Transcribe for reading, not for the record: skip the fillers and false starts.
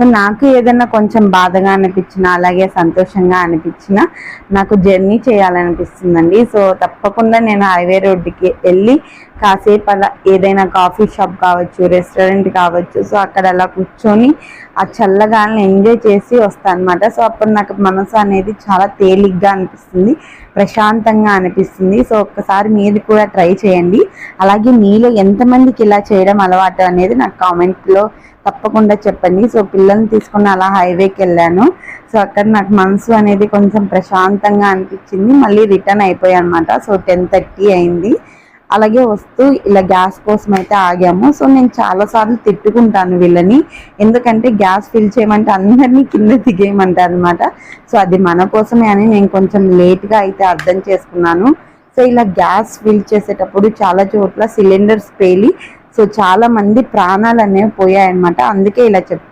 So నాకు ఏదైనా కొంచెం బాధగా అనిపించినా అలాగే సంతోషంగా అనిపించినా నాకు జర్నీ చేయాలనిపిస్తుందండి. సో తప్పకుండా నేను హైవే రోడ్డుకి వెళ్ళి కాసేపు అలా ఏదైనా కాఫీ షాప్ కావచ్చు, రెస్టారెంట్ కావచ్చు, సో అక్కడ అలా కూర్చొని ఆ చల్లగాలిని ఎంజాయ్ చేసి వస్తాను అనమాట. సో అప్పుడు నాకు మనసు అనేది చాలా తేలిగ్గా అనిపిస్తుంది, ప్రశాంతంగా అనిపిస్తుంది. సో ఒక్కసారి మీరు కూడా ట్రై చేయండి. అలాగే మీలో ఎంతమందికి ఇలా చేయడం అలవాటు అనేది నాకు కామెంట్లో తప్పకుండా చెప్పండి. సో పిల్లల్ని తీసుకుని అలా హైవేకి వెళ్ళాను. సో అక్కడ నాకు మనసు అనేది కొంచెం ప్రశాంతంగా అనిపించింది. మళ్ళీ రిటర్న్ అయిపోయాను అనమాట. సో 10:30 అయింది. అలాగే వస్తూ ఇలా గ్యాస్ కోసం అయితే ఆగాము. సో నేను చాలాసార్లు తిట్టుకుంటాను వీళ్ళని, ఎందుకంటే గ్యాస్ ఫిల్ చేయమంటే అందరినీ కింద దిగేయమంటారు అనమాట. సో అది మన కోసమే అని నేను కొంచెం లేట్గా అయితే అర్థం చేసుకున్నాను. సో ఇలా గ్యాస్ ఫిల్ చేసేటప్పుడు చాలా చోట్ల సిలిండర్స్ పేలి సో చాలా మంది ప్రాణాలు అనేవి పోయాయన్నమాట. అందుకే ఇలా